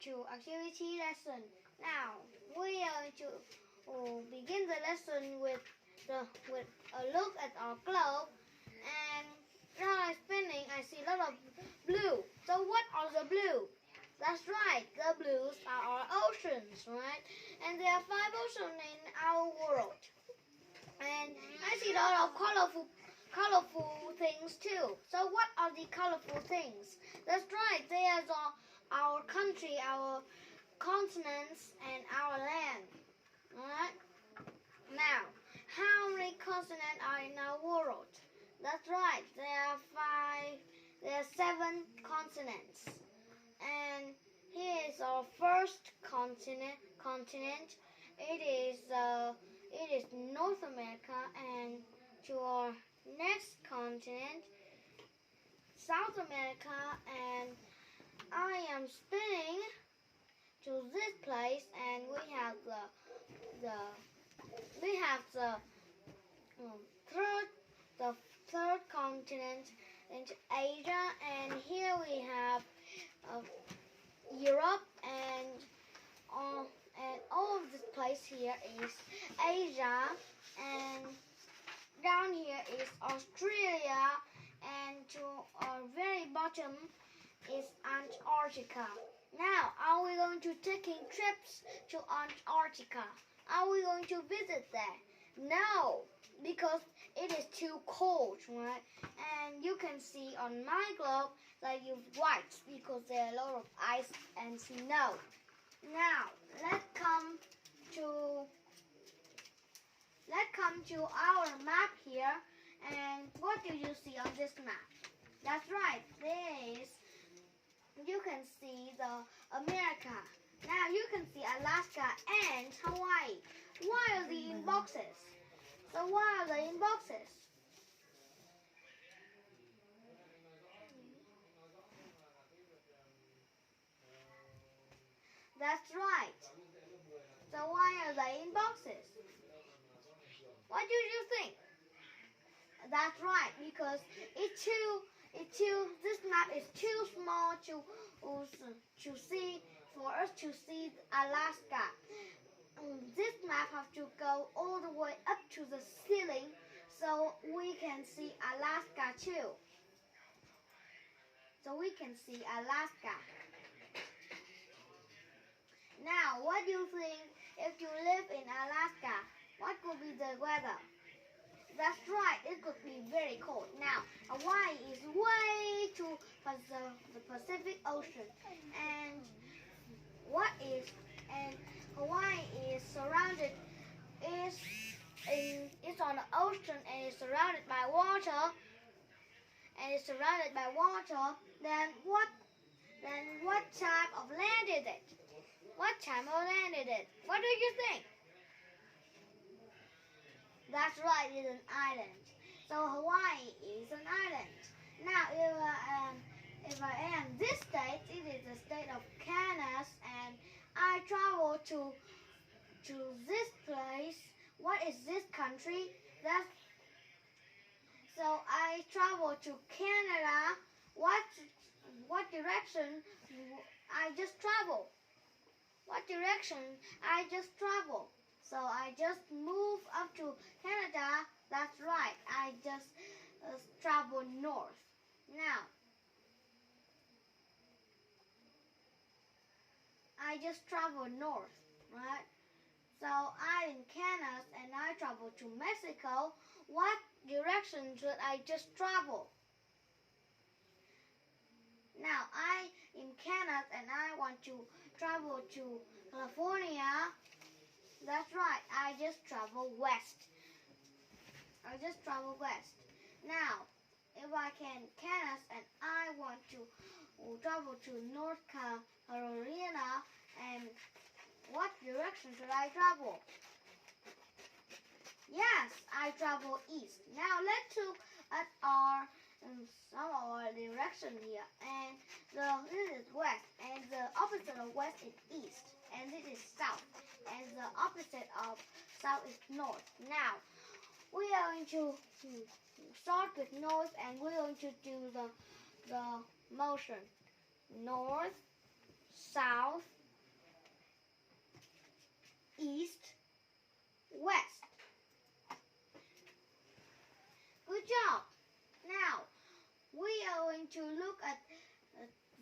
to activity lesson. Now we are going to begin the lesson with a look at our globe. And now I'm spinning, I see a lot of blue. So what are the blue? That's right, the blues are our oceans, right? And there are 5 oceans in our world. And I see a lot of colorful things too. So what are the colorful things? That's right, they are our country, our continents, and our land. Alright? Now, how many continents are in our world? That's right, there are 7 continents. And here is our first continent. It is North America, and to our next continent, South America, and I am spinning to this place, and we have the third continent into Asia, and here we have Europe, and all of this place here is Asia, and down here is Australia, and to our very bottom is Antarctica. Now, are we going to taking trips to Antarctica? Are we going to visit there? No, because it is too cold, right? And you can see on my globe that it's white because there are a lot of ice and snow. Now, let's come to our map here, and what do you see on this map? That's right, you can see the America. Now you can see Alaska and Hawaii. Why are they in boxes? So why are they in boxes? That's right. So why are they in boxes? What do you think? That's right, because this map is too small to see, for us to see Alaska. This map has to go all the way up to the ceiling so we can see Alaska too. So we can see Alaska. Now, what do you think if you live in Alaska? What could be the weather? That's right, it could be very cold. Now, Hawaii is way to the Pacific Ocean, and Hawaii is surrounded, it's on the ocean and is surrounded by water. Then what type of land is it? What type of land is it? What do you think? That's right, it's an island. So Hawaii is an island. Now, if I am this state, it is the state of Kansas, and I travel to this place. What is this country? So I travel to Canada. What direction I just travel? What direction I just travel? So I just move up to Canada. That's right, I just travel north. Now, I just travel north, right? So I'm in Canada and I travel to Mexico. What direction should I just travel? Now, I'm in Canada and I want to travel to California. That's right, I just travel west. Now, if I can Kansas and I want to travel to North Carolina, and what direction should I travel? Yes, I travel east. Now let's look at some of our direction here. And this is west, and the opposite of west is east, and this is south, and the opposite of south is north. Now, we are going to start with north, and we're going to do the motion. North, south, east, west. Good job. Now we are going to look at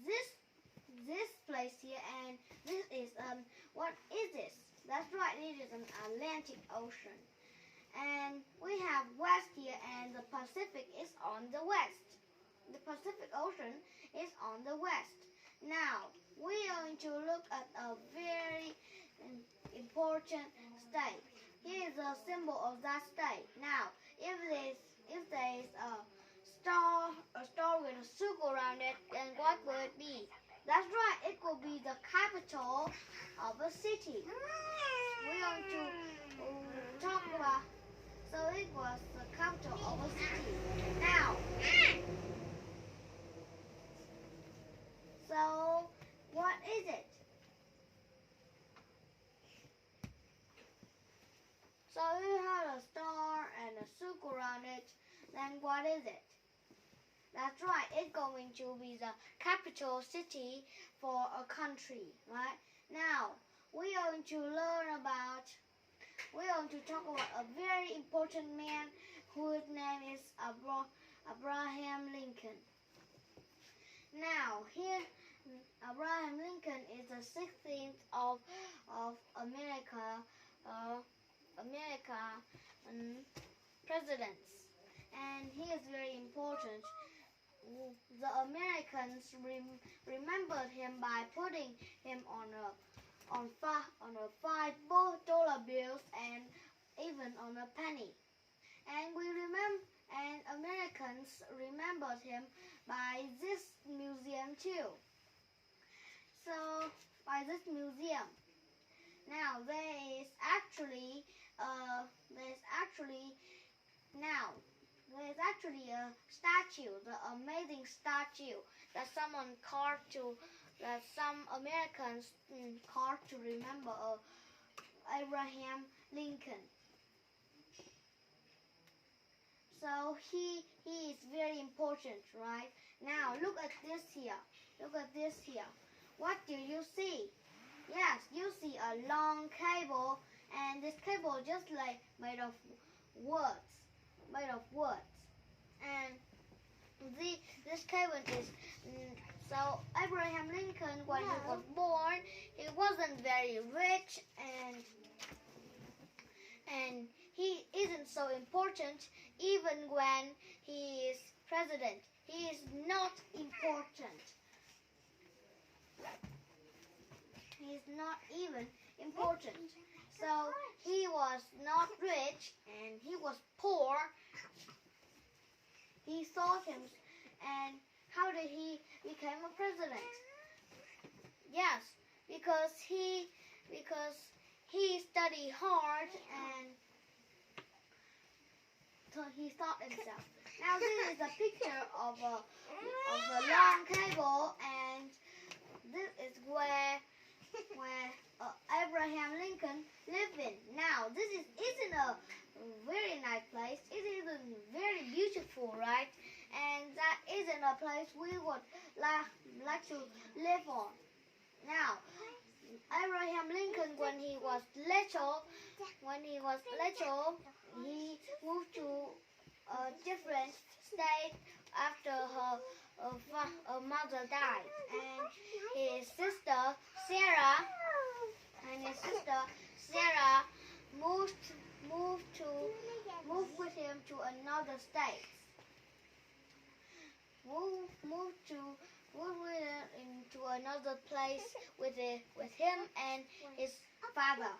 this place here, and this is what is this? That's right, it is an Atlantic Ocean. And we have west here, and the Pacific is on the west. The Pacific Ocean is on the west. Now we are going to look at a very important state. Here is a symbol of that state. Now, if there is a star with a circle around it, then what will it be? That's right, it will be the capital of a city. We're going to talk about, so it was the capital of a city. Now, so what is it? So you have a star and a circle around it, then what is it? That's right, it's going to be the capital city for a country, right? Now, we are going to talk about a very important man whose name is Abraham Lincoln. Now, here, Abraham Lincoln is the 16th of America presidents, and he is very important. The Americans remembered him by putting him on a $5 bills and even on a penny. And Americans remembered him by this museum too. So by this museum. Now there is actually a statue, the amazing statue that some Americans carved to remember Abraham Lincoln. So he is very important, right? Now look at this here. Look at this here. What do you see? Yes, you see a long cable, and this cable is just like made of wood. And this cable is so Abraham Lincoln, when he was born, he wasn't very rich, and he isn't so important. Even when he is president, he is not important. He is not even important. So he was not rich and he was poor. He thought him, and how did he become a president? Yes, because he studied hard, and so he thought himself. Now this is a picture of a long cable, and this is where Abraham Lincoln lived in. Now this isn't a very nice place. It isn't very beautiful, right? And that isn't a place we would like to live on. Now, Abraham Lincoln, when he was little, he moved to a different state after her mother died, and his sister Sarah moved with him to another state. Moved into another place with him and his father.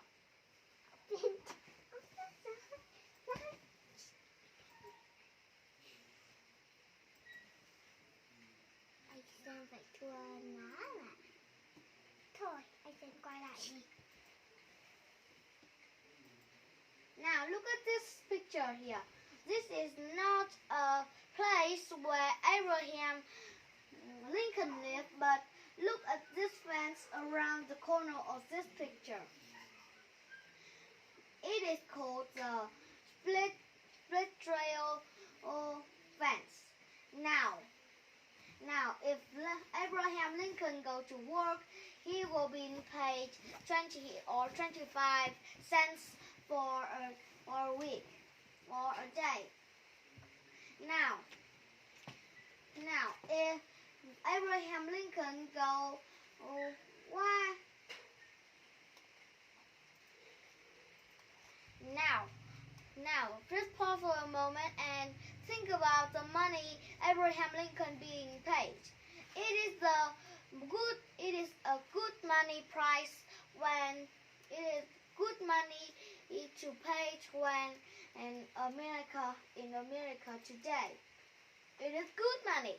Now look at this picture here. This is not a place where Abraham Lincoln lived, but look at this fence around the corner of this picture. It is called the split trail fence. Now, if Abraham Lincoln go to work, he will be paid 20 or 25 cents for a week or a day. Now, if Abraham Lincoln go, why? Now, just pause for a moment and think about the money Abraham Lincoln being paid. It is a good money price when it is good money to pay when in America today. It is good money.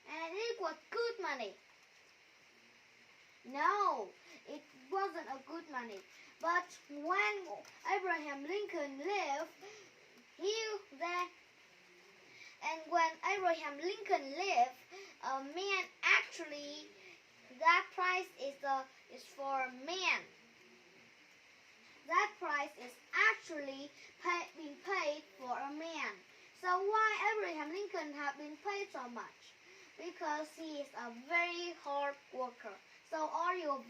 And it was good money. No, it wasn't a good money. But when Abraham Lincoln lived, when Abraham Lincoln lived, a man actually, that price is for man. That price is actually being paid for a man. So why Abraham Lincoln have been paid so much? Because he is a very hard worker. So are you a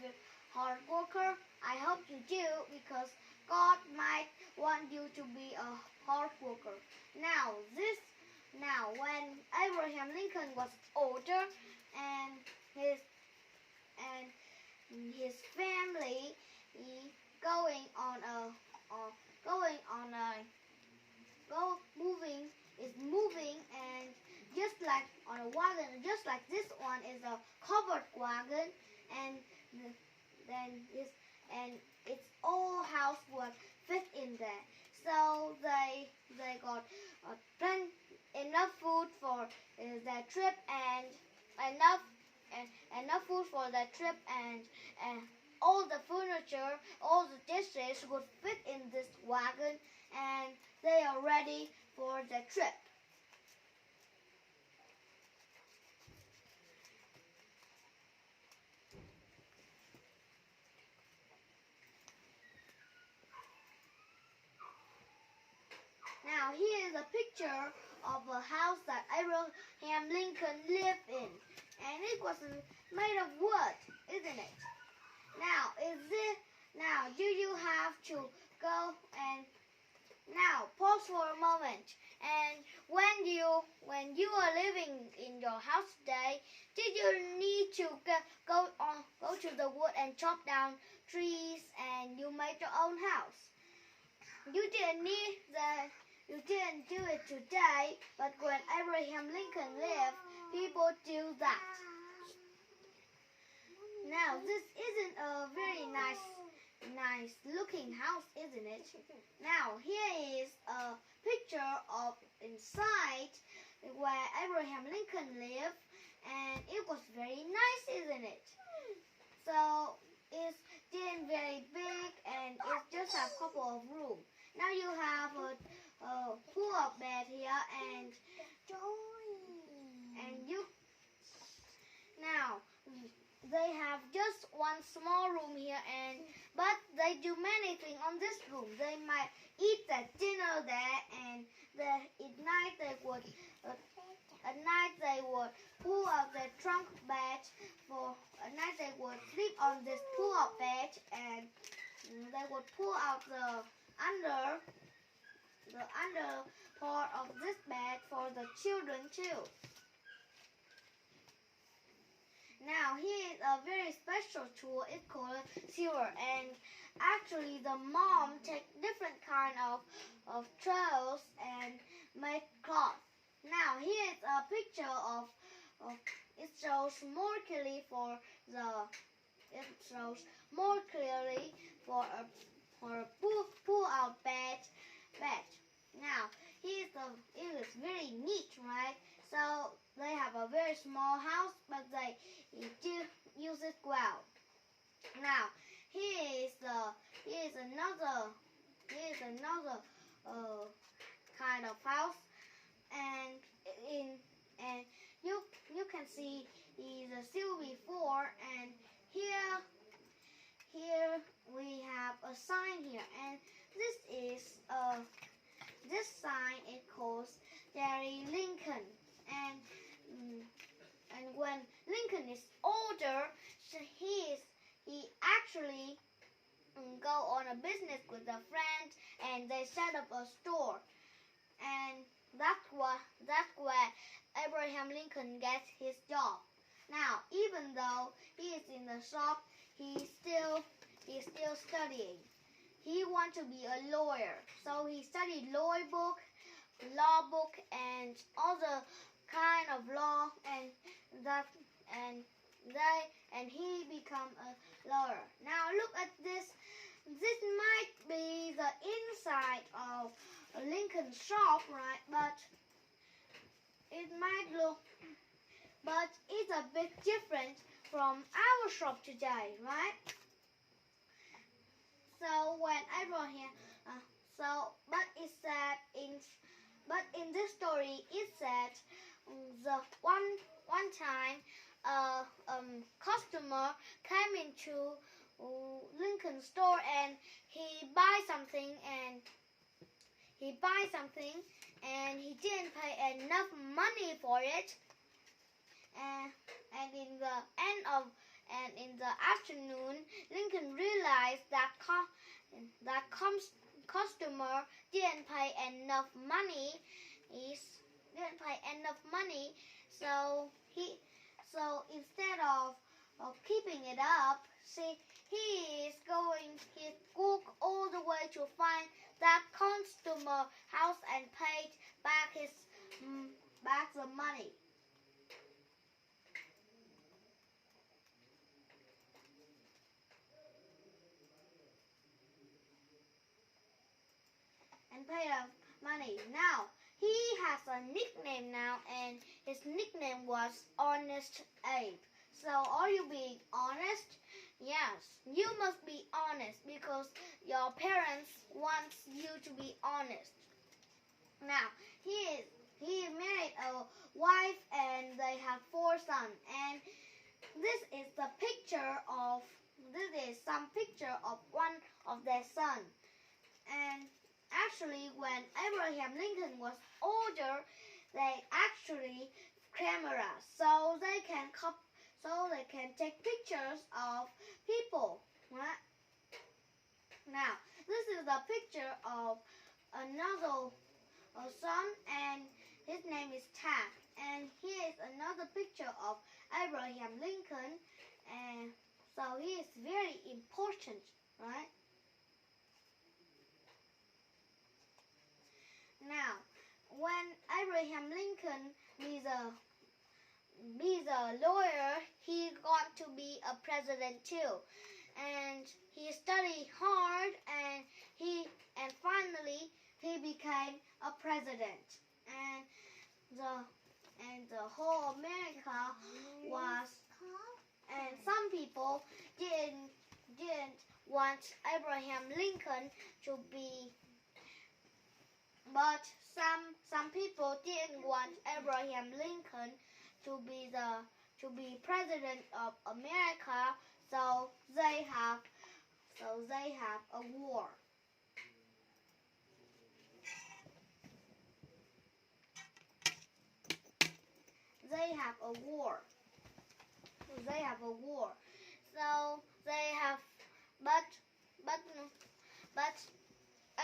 hard worker? I hope you do, because God might want you to be a hard worker. Now when Abraham Lincoln was older and his family moving, and just like on a wagon, just like this one is a covered wagon, and then its all house would fit in there. So they got enough food for their trip, and enough food for their trip, and all the furniture, all the dishes would fit in this wagon, and they are ready for the trip. Now here is a picture of a house that Abraham Lincoln lived in, and it was made of wood, isn't it? Now do you have to go and now pause for a moment? And when you are living in your house today, did you need to go to the wood and chop down trees and you make your own house? You didn't do it today, but when Abraham Lincoln lived, people do that. Now this isn't a very nice looking house, isn't it? Now here is a picture of inside where Abraham Lincoln lived, and it was very nice, isn't it? So it's didn't very big, and it just has a couple of rooms. Now you have a pull-up bed here, and they have just one small room here, but they do many things on this room. They might eat their dinner there, and at night they would pull out their trunk bed at night they would sleep on this pull-up bed, and they would pull out the under part of this bed for the children too. Now here is a very special tool. It's called sewer, and actually the mom take different kind of tools and make cloth. Now here is a picture of it shows more clearly for a pull out bed. Now it is very neat, right? So they have a very small house, but they do use it well. Now here is another kind of house, and you can see the seal before, and here we have a sign here, and this sign it calls Daddy Lincoln, and when Lincoln is older, a business with a friend, and they set up a store. And that's where Abraham Lincoln gets his job. Now, even though he is in the shop, he's still studying. He wants to be a lawyer, so he studied law book, and other kind of law, and he become a lawyer. Now look at this. This might be the inside of Lincoln's shop, right? But it's a bit different from our shop today, right? So when Abraham, but in this story it said the one time customer came into Lincoln's store and he buy something and he didn't pay enough money for it, and in the afternoon Lincoln realized that customer didn't pay enough money. So instead of keeping it up, he's walk all the way to find that customer house and paid back the money. And pay the money. Now he has a nickname now, and his nickname was Honest Abe. So are you being honest? Yes, you must be honest because your parents want you to be honest. Now he married a wife and they have 4 sons, and this is some picture of one of their sons. And actually, when Abraham Lincoln was older, they actually cameras, so they can take pictures of people. Right? Now, this is a picture of another son, and his name is Tad. And here is another picture of Abraham Lincoln, and so he is very important, right? Now, when Abraham Lincoln is a lawyer, he got to be a president too, and he studied hard, and finally he became a president, and the whole America was, and some people didn't want Abraham Lincoln to be. But some people didn't want Abraham Lincoln to be president of America, so they have a war. They have a war. So they have, but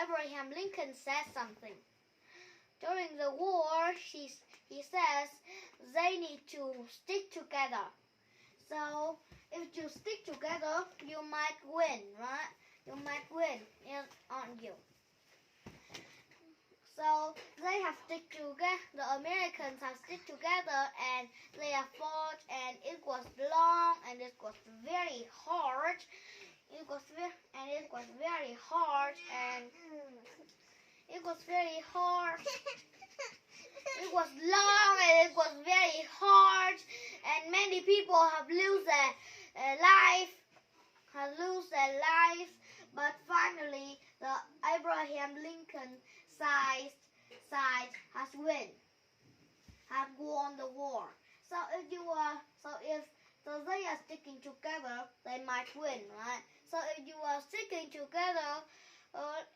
Abraham Lincoln says something. During the war, he says they need to stick together. So if you stick together, you might win, right? You might win, aren't you? So they have stick together. The Americans have stick together, and they have fought, and it was long, and it was very hard. It was very hard, and it was very hard. It was long, and it was very hard, and many people have lost their life. But finally, the Abraham Lincoln side has won the war. So if they are sticking together, they might win, right? So if you are sticking together,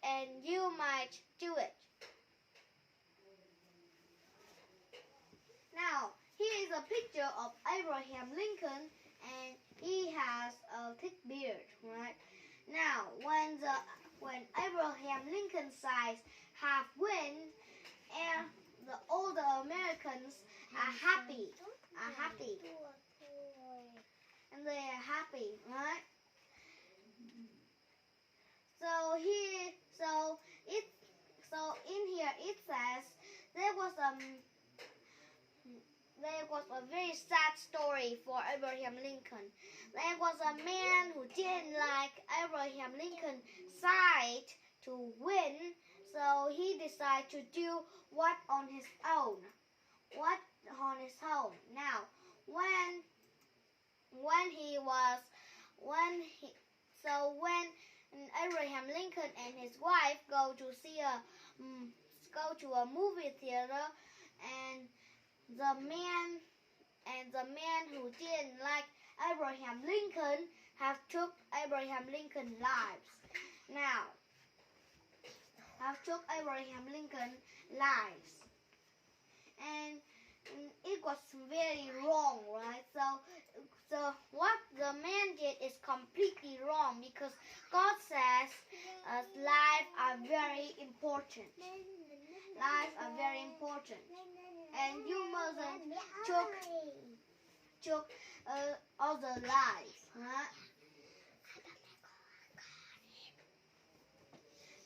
and you might do it. Now, here is a picture of Abraham Lincoln, and he has a thick beard, right? Now, when when Abraham Lincoln sides have win, and all the Americans are happy, and they are happy, right? So in here it says there was a very sad story for Abraham Lincoln. There was a man who didn't like Abraham Lincoln's side to win, so he decided to do what on his own. Now, when Abraham Lincoln and his wife go to a movie theater, and the man who didn't like Abraham Lincoln have took Abraham Lincoln's lives. Now, and it was very wrong, right? So what the man did is completely wrong, because God says lives are very important. And you mustn't took other lives. Huh?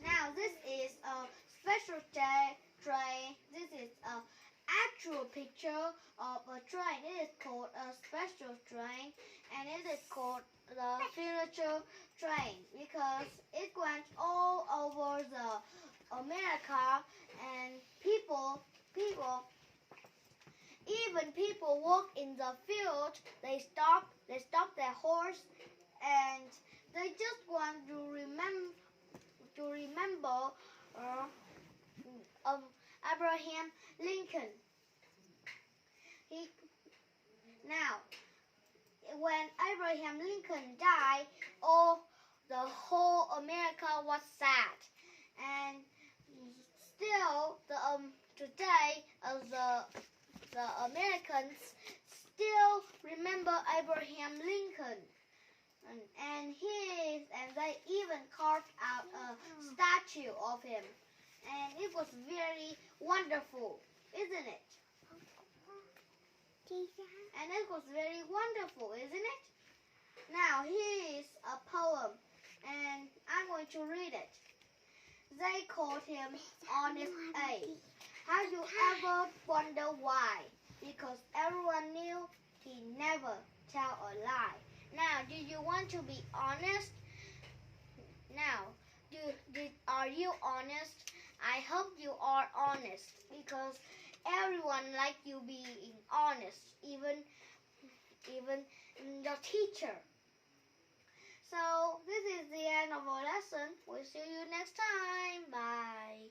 Now this is a special train. This is a actual picture of a train. It is called a special train, and it is called the future train because it went all over the America, and even people walk in the field. They stop their horse, and they just want to remember Abraham Lincoln. Now, when Abraham Lincoln died, the whole America was sad, and still today the Americans still remember Abraham Lincoln, and they even carved out a statue of him, and it was very wonderful, isn't it? And it was very wonderful, isn't it? Now here is a poem, and I'm going to read it. They called him Honest A. Have you ever wondered why? Because everyone knew he never tell a lie. Now, do you want to be honest? Now, are you honest? I hope you are honest, because everyone like you being honest, even your teacher. So this is the end of our lesson. We'll see you next time. Bye.